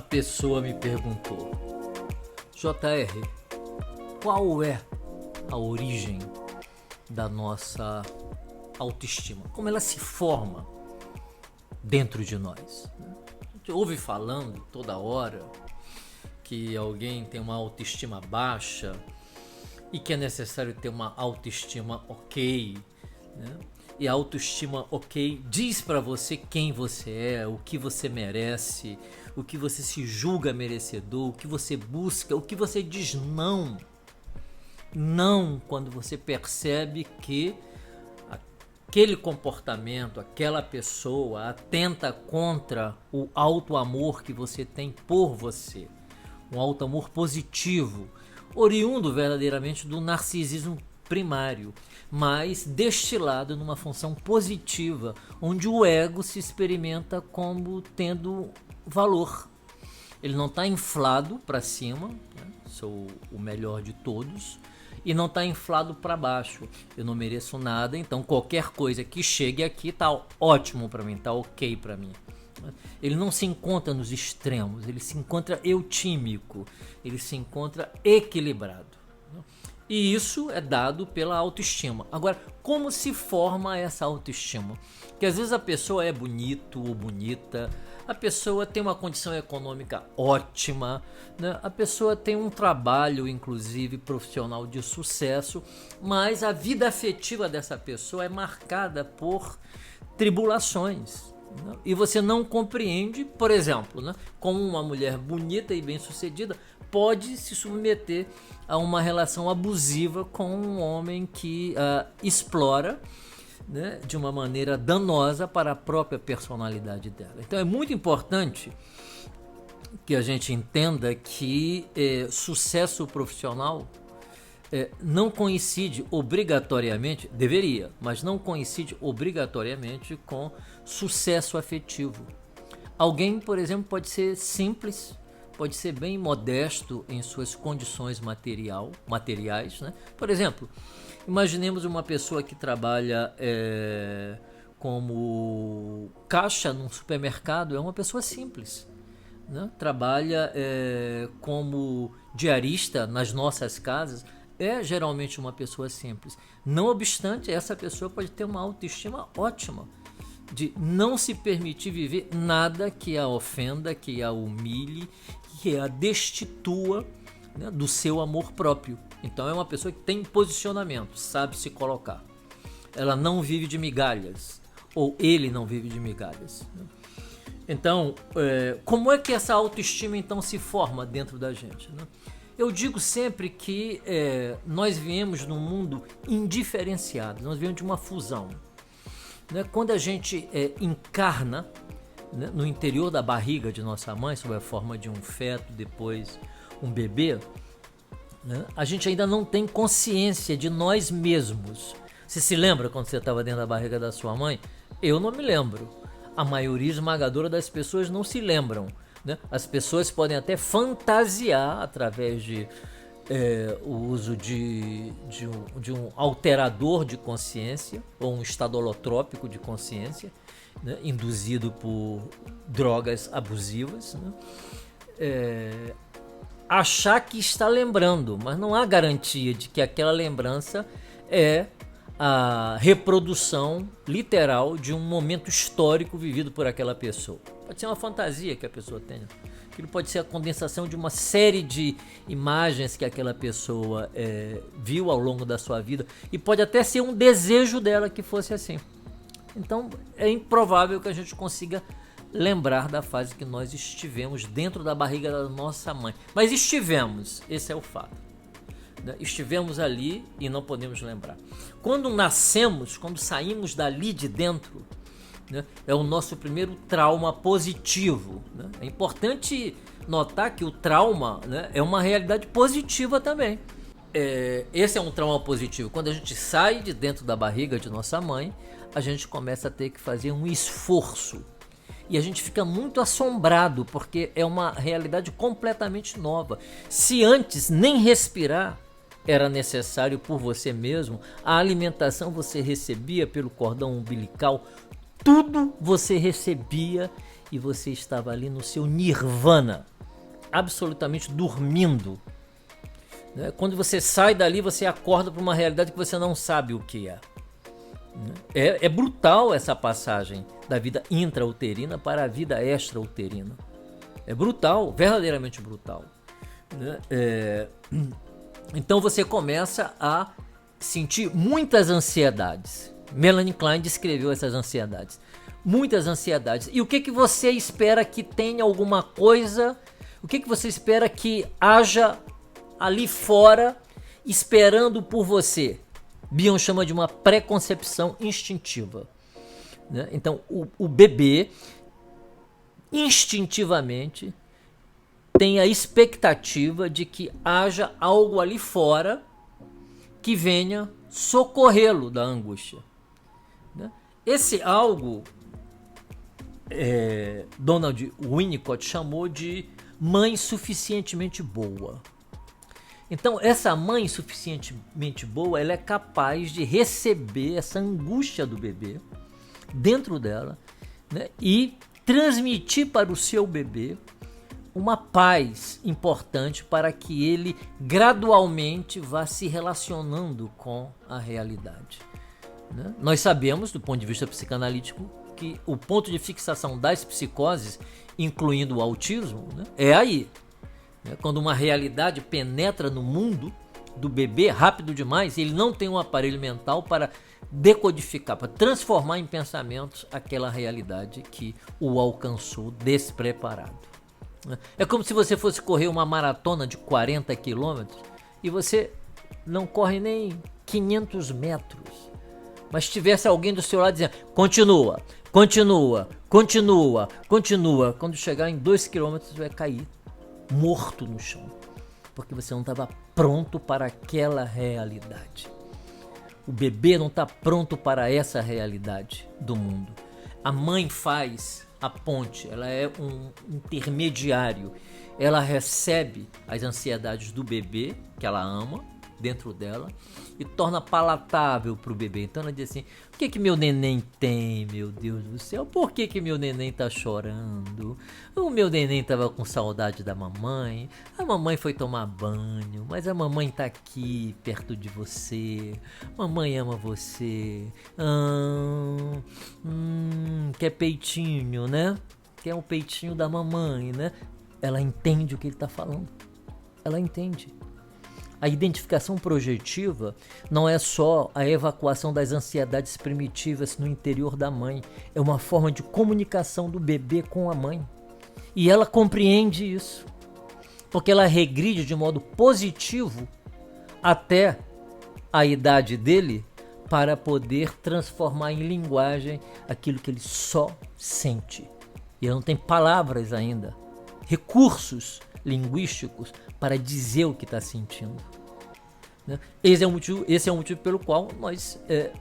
pessoa me perguntou: JR, qual é a origem da nossa autoestima? Como ela se forma dentro de nós? A gente ouve falando toda hora que alguém tem uma autoestima baixa e que é necessário ter uma autoestima ok, né? E a autoestima ok diz para você quem você é, o que você merece, o que você se julga merecedor, o que você busca, o que você diz não. Não quando você percebe que aquele comportamento, aquela pessoa atenta contra o auto-amor que você tem por você. Um auto-amor positivo, oriundo verdadeiramente do narcisismo primário, mas destilado numa função positiva, onde o ego se experimenta como tendo valor. Ele não está inflado para cima, né? Sou o melhor de todos, e não está inflado para baixo. Eu não mereço nada, então qualquer coisa que chegue aqui está ótimo para mim, está ok para mim. Ele não se encontra nos extremos, ele se encontra eutímico, ele se encontra equilibrado. E isso é dado pela autoestima. Agora, como se forma essa autoestima? Porque às vezes a pessoa é bonito ou bonita, a pessoa tem uma condição econômica ótima, né? A pessoa tem um trabalho, inclusive profissional de sucesso, mas a vida afetiva dessa pessoa é marcada por tribulações. E você não compreende, por exemplo, né, como uma mulher bonita e bem-sucedida pode se submeter a uma relação abusiva com um homem que explora, né, de uma maneira danosa para a própria personalidade dela. Então é muito importante que a gente entenda que sucesso profissional não coincide obrigatoriamente, deveria, mas não coincide obrigatoriamente com sucesso afetivo. Alguém, por exemplo, pode ser simples, pode ser bem modesto em suas condições materiais, né? Por exemplo, imaginemos uma pessoa que trabalha como caixa num supermercado, é uma pessoa simples, né? Trabalha como diarista nas nossas casas, é geralmente uma pessoa simples. Não obstante, essa pessoa pode ter uma autoestima ótima, de não se permitir viver nada que a ofenda, que a humilhe, que a destitua, né, do seu amor próprio. Então é uma pessoa que tem posicionamento, sabe se colocar. Ela não vive de migalhas, ou ele não vive de migalhas, né? Então, como é que essa autoestima então se forma dentro da gente, né? Eu digo sempre que nós viemos num mundo indiferenciado, nós viemos de uma fusão, né? Quando a gente encarna, né, no interior da barriga de nossa mãe, sob a forma de um feto, depois um bebê, né, a gente ainda não tem consciência de nós mesmos. Você se lembra quando você estava dentro da barriga da sua mãe? Eu não me lembro. A maioria esmagadora das pessoas não se lembram, né? As pessoas podem até fantasiar através de o uso de um alterador de consciência ou um estado holotrópico de consciência, né, induzido por drogas abusivas, né? Achar que está lembrando, mas não há garantia de que aquela lembrança é a reprodução literal de um momento histórico vivido por aquela pessoa. Pode ser uma fantasia que a pessoa tenha. Aquilo pode ser a condensação de uma série de imagens que aquela pessoa viu ao longo da sua vida, e pode até ser um desejo dela que fosse assim. Então é improvável que a gente consiga lembrar da fase que nós estivemos dentro da barriga da nossa mãe. Mas estivemos, esse é o fato. Estivemos ali e não podemos lembrar. Quando nascemos, quando saímos dali de dentro, né, é o nosso primeiro trauma positivo, né? É importante notar que o trauma, né, é uma realidade positiva também. Esse é um trauma positivo. Quando a gente sai de dentro da barriga de nossa mãe, a gente começa a ter que fazer um esforço. E a gente fica muito assombrado, porque é uma realidade completamente nova. Se antes nem respirar era necessário por você mesmo, a alimentação você recebia pelo cordão umbilical, tudo você recebia e você estava ali no seu nirvana, absolutamente dormindo. Né? Quando você sai dali, você acorda para uma realidade que você não sabe o que é. É brutal essa passagem da vida intrauterina para a vida extrauterina. É brutal, verdadeiramente brutal. Né? Então você começa a sentir muitas ansiedades. Melanie Klein descreveu essas ansiedades. Muitas ansiedades. E o que você espera que tenha alguma coisa? O que você espera que haja ali fora esperando por você? Bion chama de uma preconcepção instintiva. Né? Então, o bebê, instintivamente, tem a expectativa de que haja algo ali fora que venha socorrê-lo da angústia. Né? Esse algo, Donald Winnicott chamou de mãe suficientemente boa. Então, essa mãe suficientemente boa, ela é capaz de receber essa angústia do bebê dentro dela, né, e transmitir para o seu bebê uma paz importante para que ele gradualmente vá se relacionando com a realidade. Né? Nós sabemos, do ponto de vista psicanalítico, que o ponto de fixação das psicoses, incluindo o autismo, né, é aí. Quando uma realidade penetra no mundo do bebê rápido demais, ele não tem um aparelho mental para decodificar, para transformar em pensamentos aquela realidade que o alcançou despreparado. É como se você fosse correr uma maratona de 40 quilômetros e você não corre nem 500 metros, mas tivesse alguém do seu lado dizendo: continua, continua, continua, continua. Quando chegar em 2 quilômetros, você vai cair morto no chão, porque você não estava pronto para aquela realidade. O bebê não está pronto para essa realidade do mundo. A mãe faz a ponte, ela é um intermediário. Ela recebe as ansiedades do bebê, que ela ama, dentro dela, e torna palatável para o bebê. Então ela diz assim: o que meu neném tem, meu Deus do céu? Por que meu neném tá chorando? O meu neném tava com saudade da mamãe, a mamãe foi tomar banho, mas a mamãe tá aqui perto de você, mamãe ama você, quer peitinho, né? Quer um peitinho da mamãe, né? Ela entende o que ele tá falando, ela entende. A identificação projetiva não é só a evacuação das ansiedades primitivas no interior da mãe, é uma forma de comunicação do bebê com a mãe. E ela compreende isso, porque ela regride de modo positivo até a idade dele para poder transformar em linguagem aquilo que ele só sente. E ele não tem palavras ainda, recursos linguísticos para dizer o que está sentindo. Né? Esse é o motivo pelo qual nós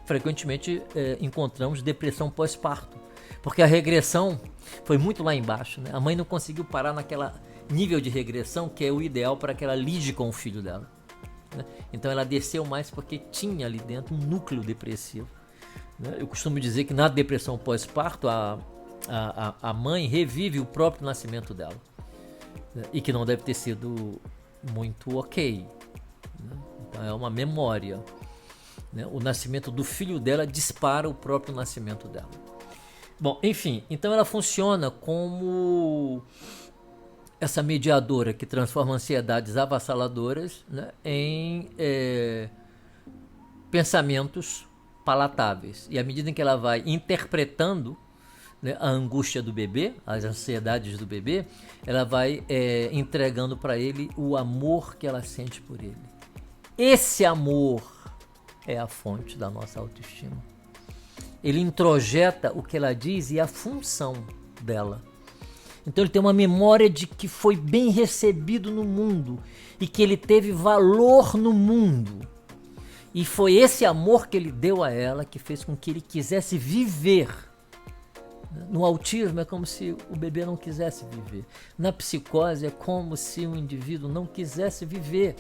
frequentemente encontramos depressão pós-parto, porque a regressão foi muito lá embaixo. Né? A mãe não conseguiu parar naquela nível de regressão que é o ideal para que ela lide com o filho dela. Né? Então ela desceu mais porque tinha ali dentro um núcleo depressivo. Né? Eu costumo dizer que na depressão pós-parto a mãe revive o próprio nascimento dela. E que não deve ter sido muito ok. Né? Então é uma memória. Né? O nascimento do filho dela dispara o próprio nascimento dela. Bom, enfim, então ela funciona como essa mediadora que transforma ansiedades avassaladoras, né, em pensamentos palatáveis. E à medida em que ela vai interpretando, né, a angústia do bebê, as ansiedades do bebê, ela vai entregando para ele o amor que ela sente por ele. Esse amor é a fonte da nossa autoestima. Ele introjeta o que ela diz e a função dela. Então ele tem uma memória de que foi bem recebido no mundo e que ele teve valor no mundo. E foi esse amor que ele deu a ela que fez com que ele quisesse viver. No autismo é como se o bebê não quisesse viver. Na psicose é como se o indivíduo não quisesse viver.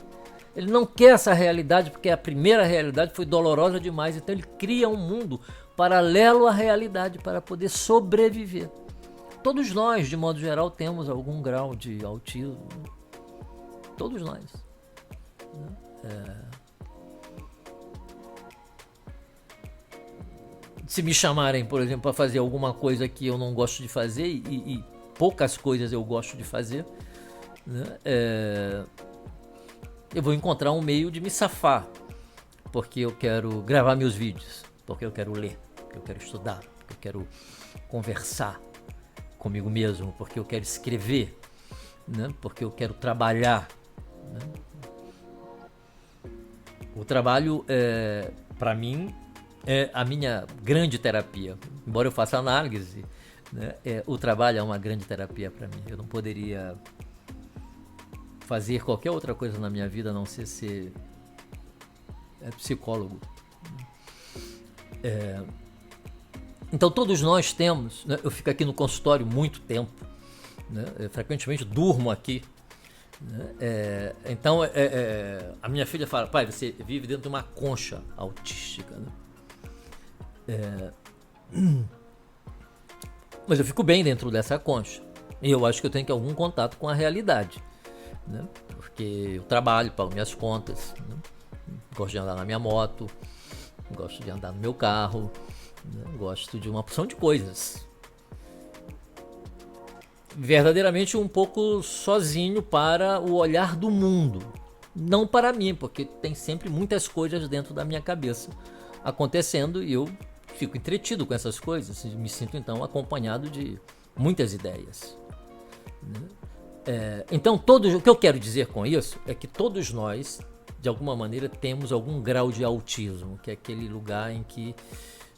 Ele não quer essa realidade porque a primeira realidade foi dolorosa demais. Então ele cria um mundo paralelo à realidade para poder sobreviver. Todos nós, de modo geral, temos algum grau de autismo. Todos nós. Se me chamarem, por exemplo, para fazer alguma coisa que eu não gosto de fazer, e poucas coisas eu gosto de fazer, né? Eu vou encontrar um meio de me safar, porque eu quero gravar meus vídeos, porque eu quero ler, porque eu quero estudar, porque eu quero conversar comigo mesmo, porque eu quero escrever, né? Porque eu quero trabalhar, né? O trabalho, para mim, é a minha grande terapia. Embora eu faça análise, né? O trabalho é uma grande terapia para mim. Eu não poderia fazer qualquer outra coisa na minha vida a não ser psicólogo. Então todos nós temos, né? Eu fico aqui no consultório muito tempo, né? Eu frequentemente durmo aqui, né? Então a minha filha fala: pai, você vive dentro de uma concha autística, né? Mas eu fico bem dentro dessa concha, e eu acho que eu tenho que ter algum contato com a realidade, né? Porque eu trabalho, pago minhas contas, né? Gosto de andar na minha moto, gosto de andar no meu carro, né? Gosto de uma porção de coisas, verdadeiramente um pouco sozinho para o olhar do mundo, não para mim, porque tem sempre muitas coisas dentro da minha cabeça acontecendo e eu fico entretido com essas coisas, me sinto então acompanhado de muitas ideias, né? Então o que eu quero dizer com isso é que todos nós, de alguma maneira, temos algum grau de autismo, que é aquele lugar em que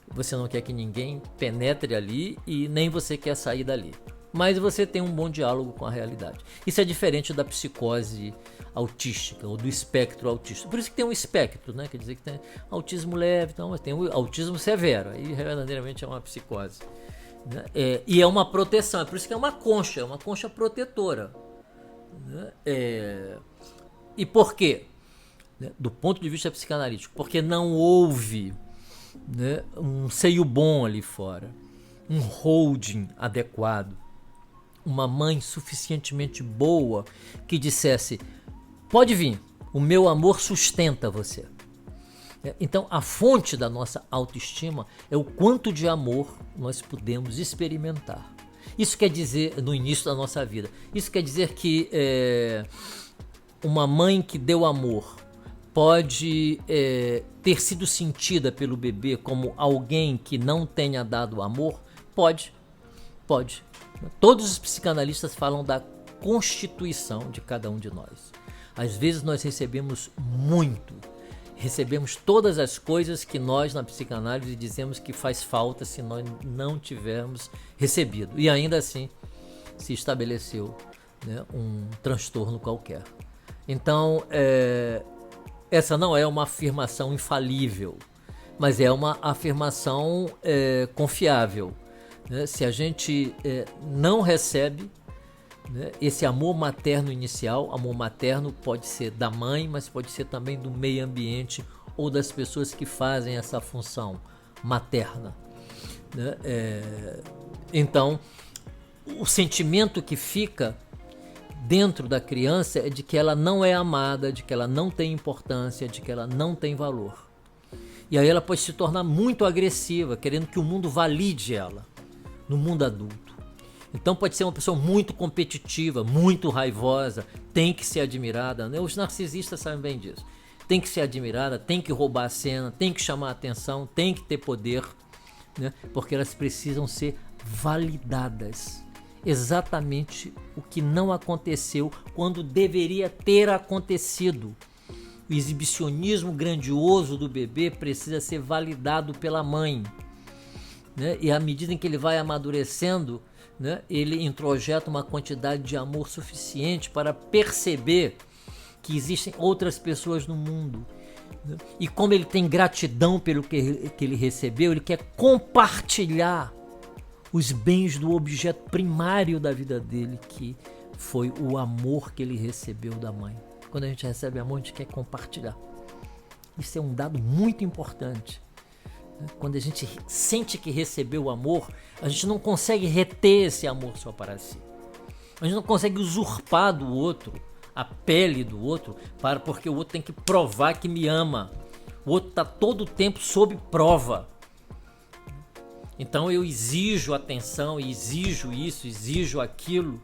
você não quer que ninguém penetre ali e nem você quer sair dali, mas você tem um bom diálogo com a realidade. Isso é diferente da psicose autística ou do espectro autista. Por isso que tem um espectro, né? Quer dizer que tem autismo leve, então, mas tem o autismo severo, aí verdadeiramente é uma psicose, né? E é uma proteção, é por isso que é uma concha protetora, né? E por quê? Do ponto de vista psicanalítico, porque não houve, né, um seio bom ali fora, um holding adequado, uma mãe suficientemente boa que dissesse: pode vir, o meu amor sustenta você. Então a fonte da nossa autoestima é o quanto de amor nós podemos experimentar. Isso quer dizer, no início da nossa vida, isso quer dizer que uma mãe que deu amor pode ter sido sentida pelo bebê como alguém que não tenha dado amor? Pode. Todos os psicanalistas falam da constituição de cada um de nós. Às vezes nós recebemos todas as coisas que nós na psicanálise dizemos que faz falta se nós não tivermos recebido, e ainda assim se estabeleceu, né, um transtorno qualquer. Então essa não é uma afirmação infalível, mas é uma afirmação confiável, né? Se a gente não recebe, né, esse amor materno inicial, amor materno pode ser da mãe, mas pode ser também do meio ambiente ou das pessoas que fazem essa função materna, né? Então, o sentimento que fica dentro da criança é de que ela não é amada, de que ela não tem importância, de que ela não tem valor. E aí ela pode se tornar muito agressiva, querendo que o mundo valide ela no mundo adulto. Então pode ser uma pessoa muito competitiva, muito raivosa, tem que ser admirada, né? Os narcisistas sabem bem disso. Tem que ser admirada, tem que roubar a cena, tem que chamar a atenção, tem que ter poder, né? Porque elas precisam ser validadas. Exatamente o que não aconteceu quando deveria ter acontecido. O exibicionismo grandioso do bebê precisa ser validado pela mãe, né? E à medida em que ele vai amadurecendo, né, ele introjeta uma quantidade de amor suficiente para perceber que existem outras pessoas no mundo, né? E como ele tem gratidão pelo que ele recebeu, ele quer compartilhar os bens do objeto primário da vida dele, que foi o amor que ele recebeu da mãe. Quando a gente recebe amor, a gente quer compartilhar. Isso é um dado muito importante, Quando a gente sente que recebeu o amor, a gente não consegue reter esse amor só para si. A gente não consegue usurpar do outro a pele do outro, porque o outro tem que provar que me ama. O outro está todo o tempo sob prova. Então eu exijo atenção, exijo isso, exijo aquilo,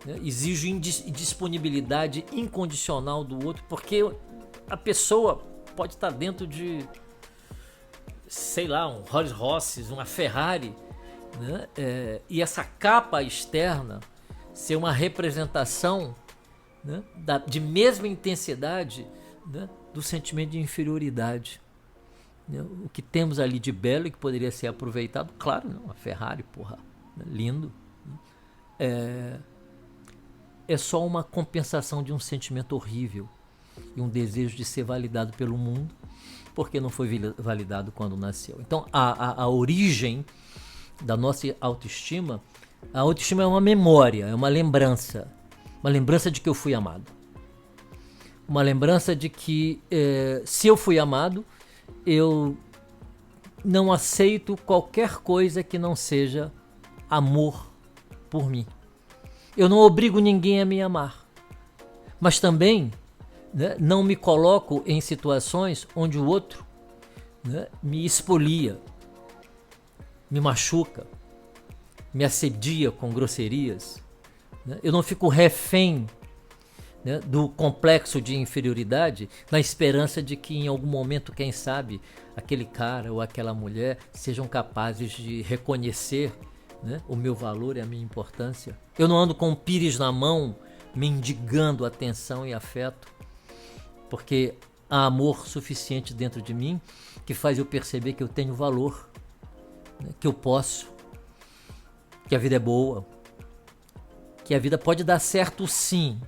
né? Exijo disponibilidade incondicional do outro, porque a pessoa pode estar dentro de, sei lá, um Rolls Royce, uma Ferrari, né? E essa capa externa ser uma representação, né, de mesma intensidade, né, do sentimento de inferioridade. Né? O que temos ali de belo e que poderia ser aproveitado, claro, né, uma Ferrari, porra, né, lindo, né? É só uma compensação de um sentimento horrível e um desejo de ser validado pelo mundo, porque não foi validado quando nasceu. Então a origem da nossa autoestima, a autoestima é uma memória, é uma lembrança de que eu fui amado, uma lembrança de que se eu fui amado, eu não aceito qualquer coisa que não seja amor por mim. Eu não obrigo ninguém a me amar, mas também, né, não me coloco em situações onde o outro, né, me expolia, me machuca, me assedia com grosserias. Né? Eu não fico refém, né, do complexo de inferioridade, na esperança de que em algum momento, quem sabe, aquele cara ou aquela mulher sejam capazes de reconhecer, né, o meu valor e a minha importância. Eu não ando com um pires na mão, mendigando atenção e afeto, porque há amor suficiente dentro de mim que faz eu perceber que eu tenho valor, né, que eu posso, que a vida é boa, que a vida pode dar certo sim,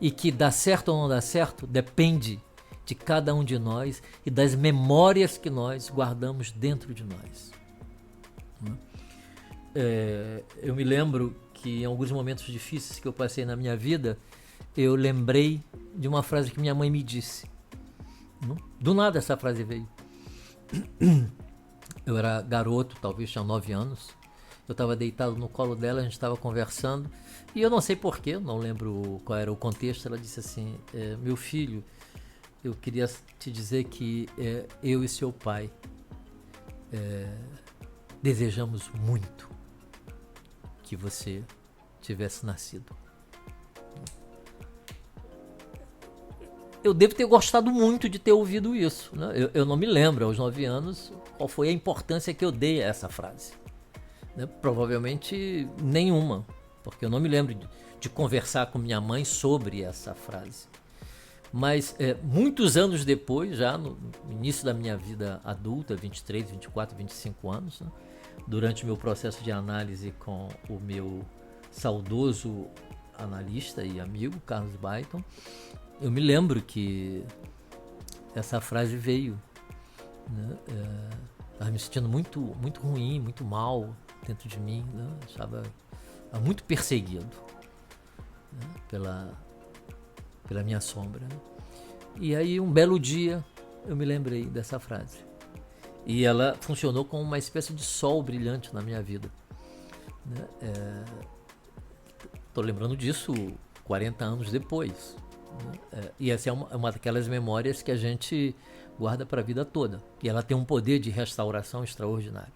e que dar certo ou não dar certo depende de cada um de nós e das memórias que nós guardamos dentro de nós. Eu me lembro que em alguns momentos difíceis que eu passei na minha vida, eu lembrei de uma frase que minha mãe me disse. Do nada essa frase veio. Eu era garoto, talvez tinha 9 anos. Eu estava deitado no colo dela, a gente estava conversando. E eu não sei porquê, não lembro qual era o contexto. Ela disse assim: meu filho, eu queria te dizer que eu e seu pai desejamos muito que você tivesse nascido. Eu devo ter gostado muito de ter ouvido isso, né? Eu não me lembro, aos 9 anos, qual foi a importância que eu dei a essa frase. Né? Provavelmente nenhuma, porque eu não me lembro de conversar com minha mãe sobre essa frase. Mas muitos anos depois, já no início da minha vida adulta, 23, 24, 25 anos, né? Durante o meu processo de análise com o meu saudoso analista e amigo, Carlos Byton, eu me lembro que essa frase veio, né? Estava me sentindo muito, muito ruim, muito mal dentro de mim, né? Estava muito perseguido, né? pela minha sombra. Né? E aí um belo dia eu me lembrei dessa frase. E ela funcionou como uma espécie de sol brilhante na minha vida. Estou lembrando disso 40 anos depois. Né? E essa é uma daquelas memórias que a gente guarda para a vida toda. E ela tem um poder de restauração extraordinário.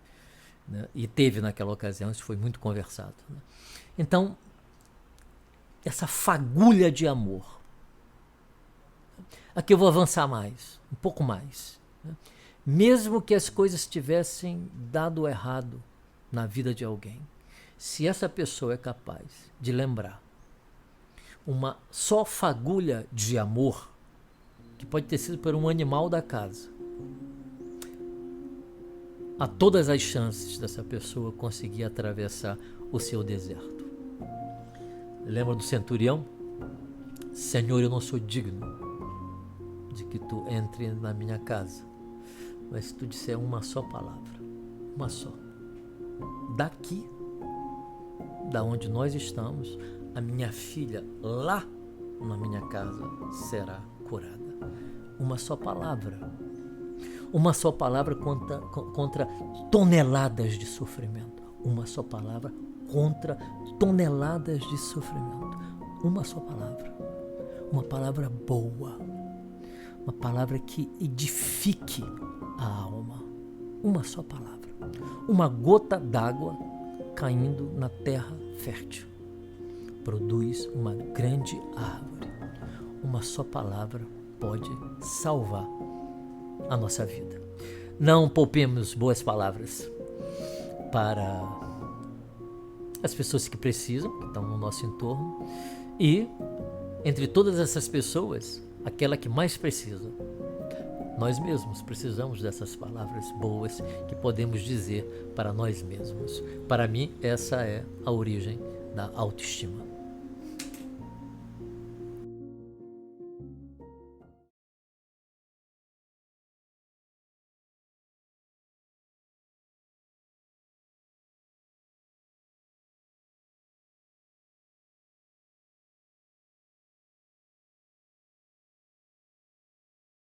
Né? E teve naquela ocasião, isso foi muito conversado. Né? Então, essa fagulha de amor. Aqui eu vou avançar mais, um pouco mais. Né? Mesmo que as coisas tivessem dado errado na vida de alguém, se essa pessoa é capaz de lembrar uma só fagulha de amor, que pode ter sido por um animal da casa, há todas as chances dessa pessoa conseguir atravessar o seu deserto. Lembra do centurião? Senhor, eu não sou digno de que tu entre na minha casa, mas se tu disser uma só palavra, uma só, daqui, da onde nós estamos, a minha filha lá na minha casa será curada. Uma só palavra. Uma só palavra contra toneladas de sofrimento. Uma só palavra contra toneladas de sofrimento. Uma só palavra. Uma palavra boa. Uma palavra que edifique a alma. Uma só palavra. Uma gota d'água caindo na terra fértil produz uma grande árvore. Uma só palavra pode salvar a nossa vida. Não poupemos boas palavras para as pessoas que precisam, que estão no nosso entorno, e entre todas essas pessoas, aquela que mais precisa. Nós mesmos precisamos dessas palavras boas que podemos dizer para nós mesmos. Para mim, essa é a origem da autoestima.